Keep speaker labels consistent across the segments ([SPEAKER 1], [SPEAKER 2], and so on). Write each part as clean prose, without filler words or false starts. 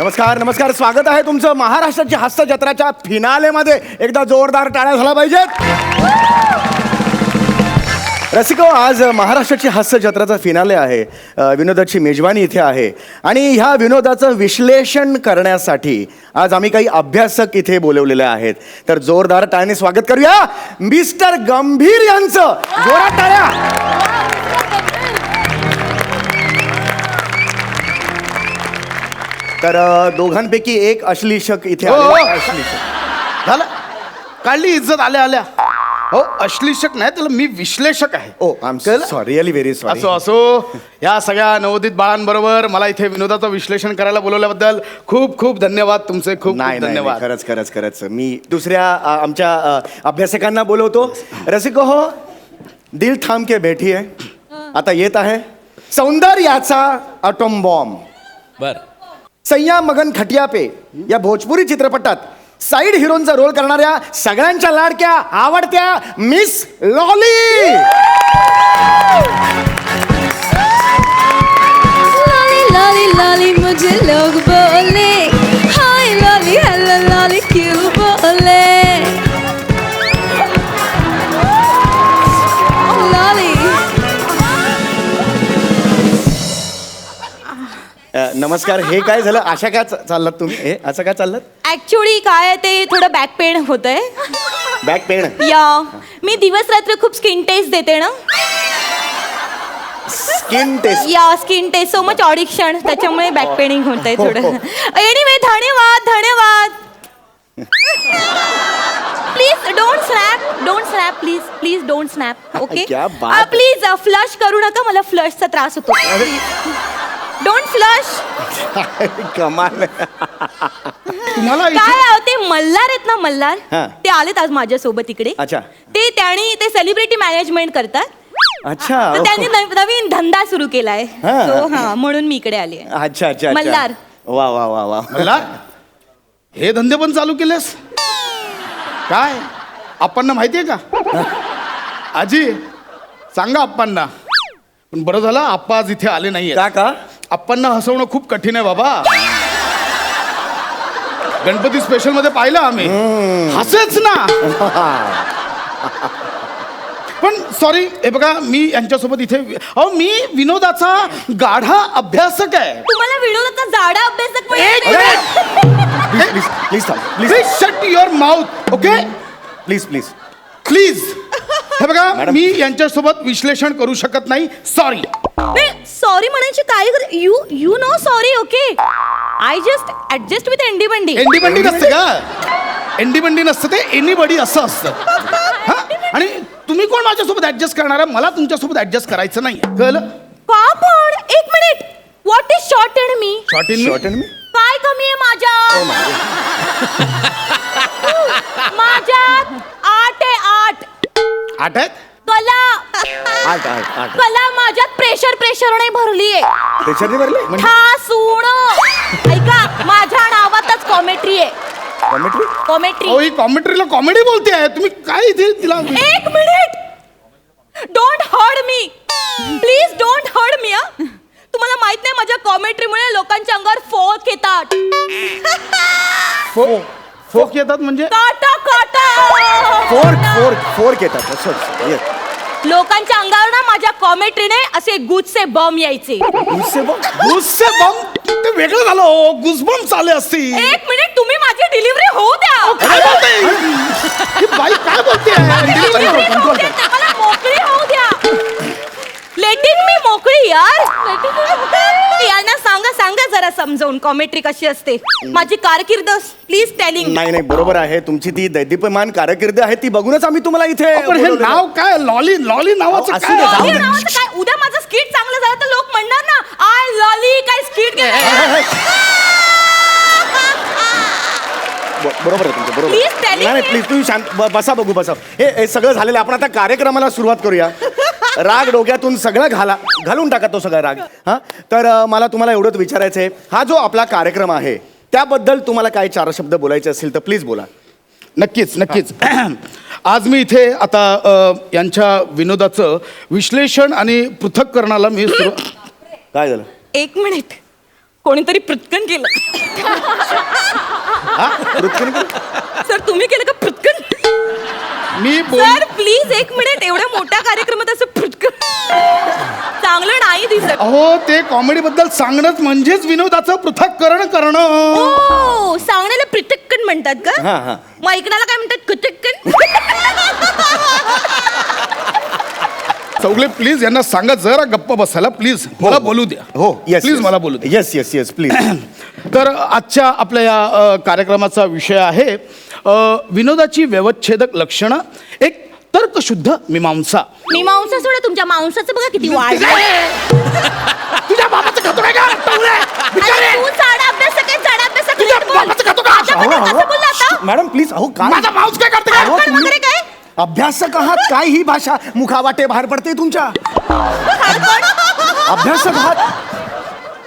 [SPEAKER 1] नमस्कार नमस्कार, स्वागत आहे तुमचं महाराष्ट्राची हास्य जत्राच्या फिनालेमध्ये. एकदा जोरदार टाळ्या झाला पाहिजेत. रसिको, आज महाराष्ट्राची हास्य जत्राचा फिनाले आहे. विनोदाची मेजवानी इथे आहे आणि ह्या विनोदाचं विश्लेषण करण्यासाठी आज आम्ही काही अभ्यासक इथे बोलवलेले आहेत. तर जोरदार टाळ्याने स्वागत करूया मिस्टर गंभीर यांचं. जोरात टाळ्या. तर दोघांपैकी एक अश्लीषक इथे अश्लीषक
[SPEAKER 2] झालं, काढली इज्जत आल्या आल्या. हो, अश्लीषक नाही, त्याला मी विश्लेषक आहे.
[SPEAKER 1] Oh I am sorry, really very sorry.
[SPEAKER 2] असो असो, या सगळ्या नवोदित बाळांबरोबर मला इथे विनोदाचं विश्लेषण करायला बोलवल्याबद्दल खूप खूप धन्यवाद तुमचे. खूप
[SPEAKER 1] नाही
[SPEAKER 2] खूप धन्यवाद.
[SPEAKER 1] खरंच खरंच खरंच मी दुसऱ्या आमच्या अभ्यासकांना बोलवतो. रसिको हो, दिल थांब के बैठी है. आता येत आहे सौंदर्याचा अटोम बॉम्ब.
[SPEAKER 2] बर,
[SPEAKER 1] सय्या मगन खटिया पे या भोजपुरी चित्रपटात साईड हिरोनचा रोल करणाऱ्या सगळ्यांच्या लाडक्या आवडत्या miss lolly.
[SPEAKER 3] Lolly lolly lolly मुझे लोग बोले, हाय लॉली हेलो लॉली क्यों बोले. लॉली
[SPEAKER 1] नमस्कार. हे काय झालं? अशा काय चाललात तुम्ही? हे असं काय चाललात?
[SPEAKER 3] ऍक्च्युली काय आहे ते थोडं बॅक पेन होतंय.
[SPEAKER 1] Back pain?
[SPEAKER 3] या मी दिवस रात्र खूप स्किन टेस्ट देते ना.
[SPEAKER 1] Skin test?
[SPEAKER 3] या skin test, so much audition, त्याच्यामुळे बॅक पेनिंग होतंय थोडं. एनिवे, धन्यवाद धन्यवाद. Please don't snap please please don't snap. Okay
[SPEAKER 1] क्या बात.
[SPEAKER 3] प्लीज फ्लश करू नका, मला फ्लशचा त्रास होतो. Don't flush.
[SPEAKER 1] कमाल.
[SPEAKER 2] तुम्हाला इथे-
[SPEAKER 3] काय आहे, ते मल्हार आहेत ना, मल्हार,
[SPEAKER 1] हा.
[SPEAKER 3] ते आलेत आज माझ्यासोबत इकडे.
[SPEAKER 1] अच्छा.
[SPEAKER 3] ते सेलिब्रिटी मॅनेजमेंट करतात.
[SPEAKER 1] अच्छा.
[SPEAKER 3] तर त्यांनी नवीन धंदा सुरू केलाय.
[SPEAKER 1] हा.
[SPEAKER 3] So, हा, म्हणून मी इकडे आली आहे.
[SPEAKER 1] अच्छा अच्छा अच्छा.
[SPEAKER 3] मल्हार.
[SPEAKER 1] वा वा वा वा.
[SPEAKER 2] मला हे धंदे पण चालू केलेस काय? आप्पांना माहितीये का? आजी सांगा आप्पांना. पण बरं झालं आप्पा आज इथे आले नाहीये.
[SPEAKER 1] का?
[SPEAKER 2] आप्पांना हसवणं खूप कठीण आहे बाबा. गणपती स्पेशल मध्ये पाहिलं आम्ही, हसेच ना. पण सॉरी, हे बघा, मी यांच्यासोबत इथे मी विनोदाचा गाढा अभ्यासक आहे.
[SPEAKER 3] तुम्हाला विनोदाचा जाडा अभ्यासक
[SPEAKER 2] एक
[SPEAKER 3] मिळाला.
[SPEAKER 1] प्लीज प्लीज थांब. Please
[SPEAKER 2] please shut your mouth. Okay,
[SPEAKER 1] please please.
[SPEAKER 2] Please. हे बघा, मी यांच्यासोबत विश्लेषण करू शकत नाही. सॉरी.
[SPEAKER 3] सॉरी म्हणायची काय? You know sorry. Okay, I just adjust with एंडी बंडी.
[SPEAKER 2] एंडी बंडी नसते का? एंडी बंडी नसतं, ते एनीबडी असं असतं. हा? आणि तुम्ही कोण माझ्यासोबत ऍडजस्ट करणार आहे? मला तुमच्यासोबत ऍडजस्ट करायचं नाही. कळलं?
[SPEAKER 3] का पण? एक minute. What is short and me?
[SPEAKER 2] Short in
[SPEAKER 1] short and me.
[SPEAKER 3] काय कमी आहे माझ्यात? माझ्यात 8 आहे.
[SPEAKER 2] 8 आहेत.
[SPEAKER 3] कला
[SPEAKER 1] आठ आठ आठ.
[SPEAKER 3] कला माझ्यात प्रेशर नाही भरलीये.
[SPEAKER 1] त्याच्याने भरले
[SPEAKER 3] ठासून. ऐका, माझ्या नावातच कॉमेट्री आहे.
[SPEAKER 1] कॉमेंट्री?
[SPEAKER 3] कॉमेट्री.
[SPEAKER 2] ही कॉमेंट्रीला कॉमेडी बोलते आहे तुम्ही. काय इथे तिला
[SPEAKER 3] एक minute. Don't hurt me please. Don't hurt me. तुम्हाला माहित नाही, माझ्या कॉमेंट्रीमुळे लोकांच्या अंगावर फोक येतात.
[SPEAKER 2] फोक येतात म्हणजे?
[SPEAKER 3] काटा काटा.
[SPEAKER 1] फोर्क येतात. असं येस.
[SPEAKER 3] लोकांच्या अंगावर ना माझ्या कॉमेंट्रीने असे गुजचे बम यायचे.
[SPEAKER 2] गुस्से बम ते वेगळं झालं. हो, गुसबम आले असतील.
[SPEAKER 3] एक मिनिट, तुम्ही माझी डिलिव्हरी होऊ द्या.
[SPEAKER 2] काय बोलते ही बाई? काय बोलते?
[SPEAKER 3] Delivery होऊ द्या, मला मोकळी होऊ द्या. लेटिंग मी मोकळी यार. यांना सांगा जरा समजावून कॉमेंट्री कशी असते. माझी कारकीर्द प्लीज टेलिंग.
[SPEAKER 1] नाही नाही, बरोबर आहे. तुमची ती दैदीप्यमान कारकीर्द आहे, ती बघूनच आम्ही तुम्हाला इथे
[SPEAKER 2] पण हे
[SPEAKER 1] बोलवलेलं.
[SPEAKER 2] नाव काय? लॉली नावाचं
[SPEAKER 1] असू
[SPEAKER 2] काय?
[SPEAKER 1] दे, जाऊ
[SPEAKER 3] लॉली
[SPEAKER 1] दे.
[SPEAKER 3] नावाचं काय? उद्या माझं स्किट चांगलं झालं तर लोक म्हणणार ना, आय लॉली काय स्किट.
[SPEAKER 1] बरोबर आहे तुमचं. बरोबर.
[SPEAKER 3] Please tell
[SPEAKER 1] नाही
[SPEAKER 3] me.
[SPEAKER 1] प्लीज तुम्ही शांत बसा. बघू बसा. हे सगळं झालेलं आहे. आपण आता कार्यक्रमाला सुरुवात करूया. राग डोक्यातून सगळं घालून टाका तो सगळा राग. हा, तर मला तुम्हाला एवढंच विचारायचं आहे, हा जो आपला कार्यक्रम आहे त्याबद्दल तुम्हाला काय 4 शब्द बोलायचे असतील तर प्लीज बोला.
[SPEAKER 2] नक्कीच. आज मी इथे आता यांच्या विनोदाचं विश्लेषण आणि पृथक्करणाला मी
[SPEAKER 1] काय झालं?
[SPEAKER 3] एक मिनिट. कोणीतरी पृथ्कन केलं. सर तुम्ही केलं का पृथ्कन?
[SPEAKER 2] मी
[SPEAKER 3] सर प्लीज एक मिनिट, एवढ्या मोठ्या कार्यक्रमात असं पृथ्कन चांगलं नाही दिसत.
[SPEAKER 2] अहो ते कॉमेडी बद्दल सांगणंच म्हणजेच विनोदाचं पृथक्करण करणं.
[SPEAKER 3] ओ सांगण्याला पृथक्कन म्हणतात का?
[SPEAKER 1] हा हा.
[SPEAKER 3] मग ऐकण्याला काय म्हणतात? कुथक्कन.
[SPEAKER 2] चौगले प्लीज यांना सांगा जरा गप्प बसायला प्लीज. मला बोलू द्या.
[SPEAKER 1] हो येस
[SPEAKER 2] प्लीज मला बोलू द्या.
[SPEAKER 1] Yes yes yes please.
[SPEAKER 2] तर आजच्या आपल्या या कार्यक्रमाचा विषय आहे विनोदाची व्यवच्छेदक लक्षणं, एक तर्कशुद्ध मीमांसा.
[SPEAKER 3] मी मांसा सोडा, तुमच्या मांसाचं बघा किती वाढलंय.
[SPEAKER 2] तुझ्या बाबाचं खातो काय का?
[SPEAKER 3] अरे तू चाडा अभ्यास काय, चाडा अभ्यास काय?
[SPEAKER 2] तुझ्या बाबाचं खातो का?
[SPEAKER 3] कसं बोलला आता?
[SPEAKER 1] Madam please. अहो काय
[SPEAKER 2] माझा माणूस काय करते
[SPEAKER 1] अहो,
[SPEAKER 3] पण
[SPEAKER 1] तुम्ही
[SPEAKER 3] वगैरे काय?
[SPEAKER 1] अभ्यासक आहात काय? ही भाषा मुखावाटे बाहेर पडते तुमच्या. अभ्यासक आहात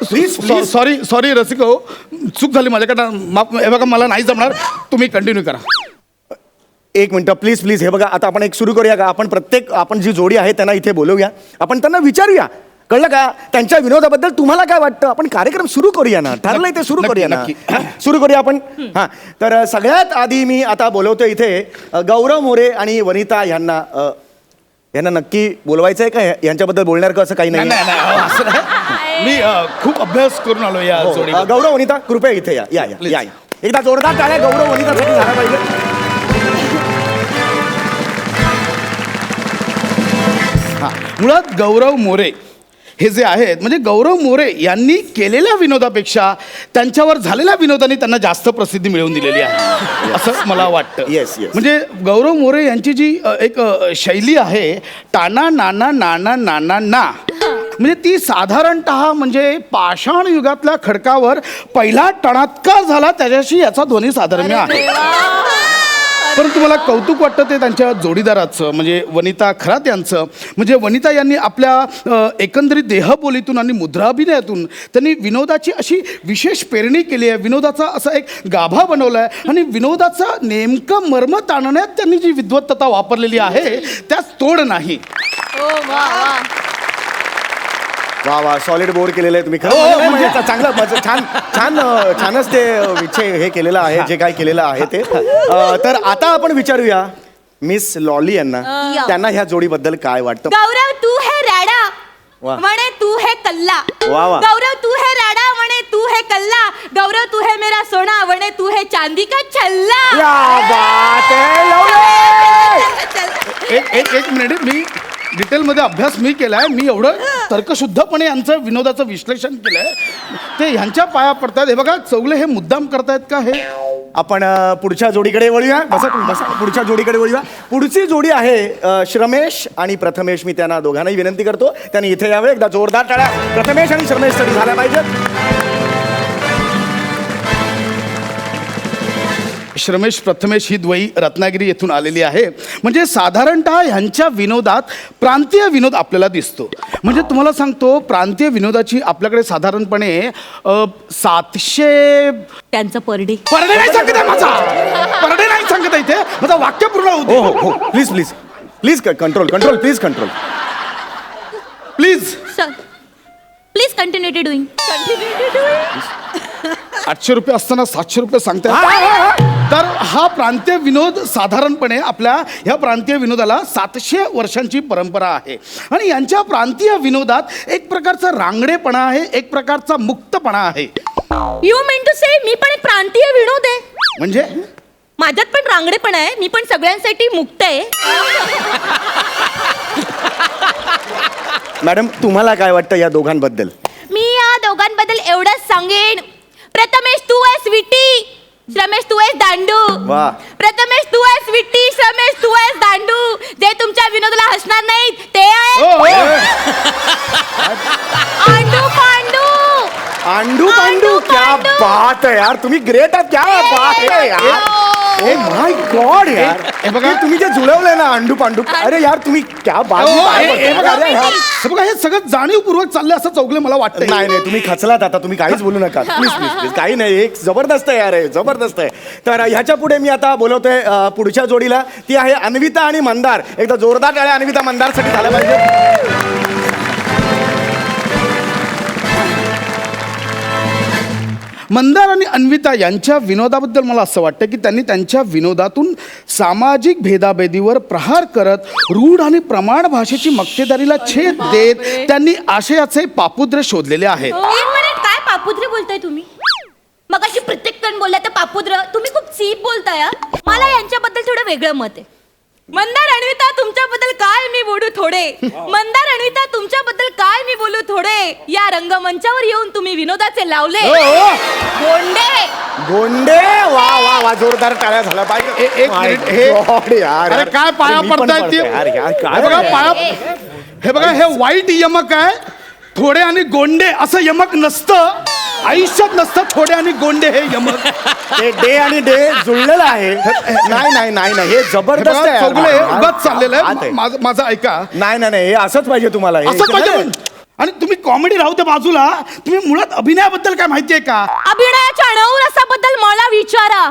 [SPEAKER 1] प्लीज प्लीज.
[SPEAKER 2] सॉरी रसिक हो, चूक झाली माझ्याकडनं. माफ. हे बघा मला नाही जमणार, तुम्ही कंटिन्यू करा.
[SPEAKER 1] एक मिनिट प्लीज प्लीज. हे बघा आता आपण एक सुरू करूया का? आपण जी जोडी आहे त्यांना इथे बोलवूया, आपण त्यांना विचारूया, कळलं का? त्यांच्या विनोदाबद्दल तुम्हाला काय वाटतं? आपण कार्यक्रम सुरू करूया ना, ठरलंय ते सुरू करूया ना. सुरू करूया आपण. हां तर सगळ्यात आधी मी आता बोलवतो इथे गौरव मोरे आणि वनिता यांना. यांना नक्की बोलवायचं आहे का? यांच्याबद्दल बोलणार का? असं काही नाही.
[SPEAKER 2] नाही, नाही, नाही, असं नाही. मी खूप अभ्यास करून आलो या जोडी.
[SPEAKER 1] गौरव वनिता कृपया इथे या या या या. एकदा जोरदार टाळ्या गौरव वनितासाठी झाला पाहिजे.
[SPEAKER 2] मुळात गौरव मोरे हे जे आहेत, म्हणजे गौरव मोरे यांनी केलेल्या विनोदापेक्षा त्यांच्यावर झालेल्या विनोदाने त्यांना जास्त प्रसिद्धी मिळवून दिलेली आहे असं मला वाटतं.
[SPEAKER 1] Yes, yes.
[SPEAKER 2] म्हणजे गौरव मोरे यांची जी एक शैली आहे, टाना नाना नाना नाना ना, म्हणजे ती साधारणतः म्हणजे पाषाण युगातल्या खडकावर पहिला टणात्कार झाला त्याच्याशी याचा ध्वनी साधर्म्य आहे. परंतु मला कौतुक वाटतं ते त्यांच्या जोडीदाराचं, म्हणजे वनिता खरात यांचं. म्हणजे वनिता यांनी आपल्या एकंदरीत देहबोलीतून आणि मुद्राभिनयातून त्यांनी विनोदाची अशी विशेष पेरणी केली आहे, विनोदाचा असा एक गाभा बनवला आहे आणि विनोदाचा नेमकं मर्म ताणण्यात त्यांनी जी विद्वत्तता वापरलेली आहे त्यास तोड नाही.
[SPEAKER 1] वा वा सॉलिड बोर्ड केलेलं आहे तुम्ही.
[SPEAKER 2] हो,
[SPEAKER 1] खरं म्हणजे चांगलं छान छान छानच ते विषय हे केलेलं आहे, जे काय केलेलं आहे ते. तर आता आपण विचारूया मिस लॉली यांना, त्यांना ह्या जोडीबद्दल काय वाटतं.
[SPEAKER 3] गौरव तू है राडा
[SPEAKER 1] वाह.
[SPEAKER 3] म्हणे तू है कल्ला.
[SPEAKER 1] वाह, वाह.
[SPEAKER 3] गौरव तू है राडा म्हणे तू है कल्ला. गौरव तू है मेरा सोना म्हणे तू है चांदी का छल्ला.
[SPEAKER 1] क्या बात है लवली.
[SPEAKER 2] एक मिनिट, मी डिटेलमध्ये अभ्यास मी केलाय. मी एवढं तर्कशुद्धपणे यांचं विनोदाचं विश्लेषण केलंय, ते ह्यांच्या पाया पडतात. हे बघा चौगले हे मुद्दाम करतायत का हे?
[SPEAKER 1] आपण पुढच्या जोडीकडे वळूया. बसा तुम्ही बसा. पुढच्या जोडीकडे वळूया. पुढची जोडी आहे श्रमेश आणि प्रथमेश. मी त्यांना दोघांनाही विनंती करतो त्यांनी इथे यावे. एकदा जोरदार टाळ्या प्रथमेश आणि श्रमेशसाठी झाल्या पाहिजेत.
[SPEAKER 2] श्रमेश प्रथमेश ही द्वयी रत्नागिरी येथून आलेली आहे. म्हणजे साधारणतः ह्यांच्या विनोदात प्रांतीय विनोद आपल्याला दिसतो. म्हणजे तुम्हाला सांगतो, प्रांतीय विनोदाची आपल्याकडे साधारणपणे 700
[SPEAKER 3] त्यांचं परडे.
[SPEAKER 2] परडे नाही सांगत आहे माझा, परडे नाही सांगत आहे इथे, माझा वाक्य पूर्ण
[SPEAKER 1] हो
[SPEAKER 2] होतो.
[SPEAKER 1] हो हो please please please control control please control
[SPEAKER 2] please.
[SPEAKER 3] Sir please continue doing.
[SPEAKER 2] 800 रुपये असताना 700 रुपये सांगताय. तर हा प्रांतीय विनोद साधारणपणे आपल्या ह्या प्रांतीय विनोदाला 700 वर्षांची परंपरा आहे. आणि यांच्या प्रांतीय विनोदात एक प्रकारचा रांगडेपणा आहे, एक प्रकारचा मुक्तपणा आहे.
[SPEAKER 3] यू मीन टू से मी पण एक प्रांतीय विनोद आहे.
[SPEAKER 2] म्हणजे
[SPEAKER 3] माझ्यात पण रांगडेपणा आहे, मी पण सगळ्यांसाठी मुक्त आहे.
[SPEAKER 1] मॅडम तुम्हाला काय वाटतं या दोघांबद्दल?
[SPEAKER 3] मी या दोघांबद्दल एवढंच सांगेन, प्रथमेश तू आहे स्वीटी, श्रमेश तू आहेस दांडू.
[SPEAKER 1] वाह.
[SPEAKER 3] प्रथमेश तू आहेस स्वीटी, श्रमेश तू आहेस दांडू. जे तुमच्या विनोदाला हसणार नाहीत ते
[SPEAKER 2] हो,
[SPEAKER 3] आहे
[SPEAKER 2] हो.
[SPEAKER 3] आंडू पांडू.
[SPEAKER 1] आंडू पांडू. क्या बात है यार, तुम्ही ग्रेट आहात. क्या बात है यार. ए माय गॉड यार.
[SPEAKER 2] हे बघा.
[SPEAKER 1] हे तुम्ही जे जुळवलंय ना अंडू पांडू, अरे यार तुम्ही क्या बात.
[SPEAKER 2] हो, हे बघा,
[SPEAKER 1] अरे यार.
[SPEAKER 2] हे बघा, हे सगळं जाणीवपूर्वक चाललंय असं चौगले मला वाटतं.
[SPEAKER 1] नाही नाही तुम्ही खचलात आता, तुम्ही काहीच बोलू नका प्लीज प्लीज प्लीज. काही नाही, एक जबरदस्त आहे यार, हे जबरदस्त आहे. तर ह्याच्या पुढे मी आता बोलवतोय पुढच्या जोडीला. ती आहे अन्विता आणि मंदार. एकदा जोरदार टाळ्या अन्विता मंदारसाठी झाल्या पाहिजे.
[SPEAKER 2] मंदार आणि अन्विता यांच्या विनोदाबद्दल मला असं वाटतं की त्यांनी त्यांच्या विनोदातून सामाजिक भेदाभेदीवर प्रहार करत रूढ आणि प्रमाण भाषेची मक्तेदारीला छेद देत त्यांनी आशयाचे पापुद्र शोधलेले आहेत.
[SPEAKER 3] एक मिनिट, काय पापुद्र बोलताय तुम्ही? मग अशी प्रत्येक जण बोलला तर पापुद्र, तुम्ही खूप चीप बोलताय हा. मला यांच्याबद्दल थोडं वेगळं मत आहे. मंदार अन्विता तुमच्याबद्दल काय मी बोलू थोडे. मंदार अन्विता तुमच्याबद्दल काय मी बोलू थोडे. या रंगमंचावर येऊन तुम्ही विनोदाचे लावले गोंडे.
[SPEAKER 1] गोंडे, वा वा वा, जोरदार टाळ्या झाल्या पाहिजे.
[SPEAKER 2] एक मिनिट, अरे काय पाया पडतायत ते? हे बघा पाया, हे बघा, हे वाईट यमक आहे. थोडे आणि गोंडे असं यमक नसतं, आयुष्यात नसतं थोडे आणि गोंडे हे यमक.
[SPEAKER 1] ते डे आणि डे जुळलेलं आहे. नाही नाही नाही नाही, हे जबरदस्त आहे.
[SPEAKER 2] चौगले उगाच चाललेलं
[SPEAKER 1] आत
[SPEAKER 2] आहे. माझं ऐका.
[SPEAKER 1] नाही नाही नाही, हे असंच पाहिजे तुम्हाला. हे
[SPEAKER 2] असं पाहिजे पण. आणि तुम्ही कॉमेडी राहू त्या बाजूला, तुम्ही मुळात अभिनयाबद्दल काय माहितीये का?
[SPEAKER 3] अभिनयाच्या नऊ रसाबद्दल मला विचारा.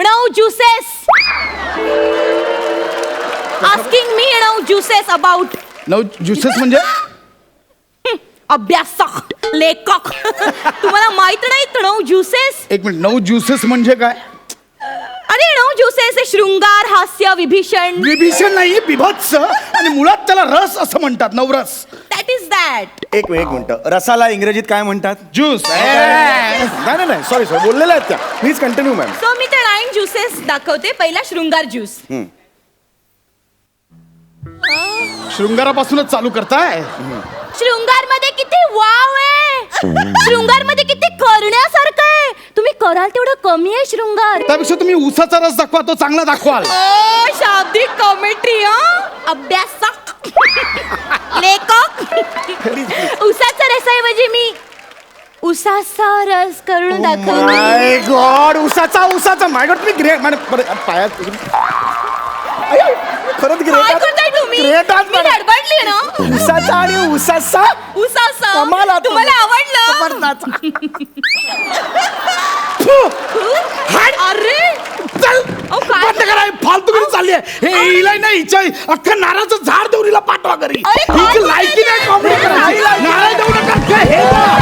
[SPEAKER 3] नऊ ज्युसेस. आस्किंग मी नऊ ज्युसेस अबाउट.
[SPEAKER 2] नऊ ज्युसेस म्हणजे?
[SPEAKER 3] अभ्यासक, लेखक. तुम्हाला माहित नाही नऊ ज्युसेस?
[SPEAKER 2] एक मिनिट, नऊ ज्युसेस म्हणजे काय?
[SPEAKER 3] अरे नऊ ज्युसेस हे शृंगार, हास्य, विभीषण.
[SPEAKER 2] विभीषण नाही, बिभत्स. आणि मुळात त्याला रस असं म्हणतात, नवरस.
[SPEAKER 3] That is that.
[SPEAKER 1] एक मिनिट, रसाला इंग्रजीत काय म्हणतात?
[SPEAKER 2] ज्यूस.
[SPEAKER 1] नाही नाही, सॉरी बोललेल्या आहेत त्या. Please continue ma'am.
[SPEAKER 3] सो मी ते 9 ज्युसेस दाखवते. पहिला शृंगार ज्यूस.
[SPEAKER 2] शृंगारापासूनच चालू करताय?
[SPEAKER 3] शृंगार मध्ये किती वाव आहे. शृंगार मध्ये किती करण्यासारखं आहे. तुम्ही कराल तेवढं कमी आहे शृंगार.
[SPEAKER 2] त्यापेक्षा तुम्ही उसाचा रस दाखवा, तो चांगला दाखवाल.
[SPEAKER 3] ओ शाब्दिक कॉमेंट्री. अभ्यासक, लेखक. उसाचा रसाऐवजी मी उसाचा रस करून दाखवते.
[SPEAKER 1] माय गॉड, उसाचा माय गॉड, तुम्ही ग्रेट. पायात खरंच
[SPEAKER 3] काय करताय तुम्ही?
[SPEAKER 1] ग्रेट आहात
[SPEAKER 3] मी
[SPEAKER 1] मॅडम.
[SPEAKER 3] गडबडली ना.
[SPEAKER 1] उसाचा आणि उसाचा
[SPEAKER 3] उसाचा
[SPEAKER 1] कमाल आहात तुम्ही.
[SPEAKER 3] तुम्हाला आवडलं? अरे
[SPEAKER 2] चल
[SPEAKER 3] अहो, काय?
[SPEAKER 2] बंद करा, फालतूगिरी चालली आहे. हे हिला नाही, हिच्या अख्खं नारळाचं झाड देऊन हिला पाठवा घरी.
[SPEAKER 3] अरे, काय
[SPEAKER 2] हिची
[SPEAKER 3] बोलताय
[SPEAKER 2] लायकी नाही
[SPEAKER 3] ते?
[SPEAKER 2] कॉमेडी करायची. नारळ देऊ नका. हे बघ.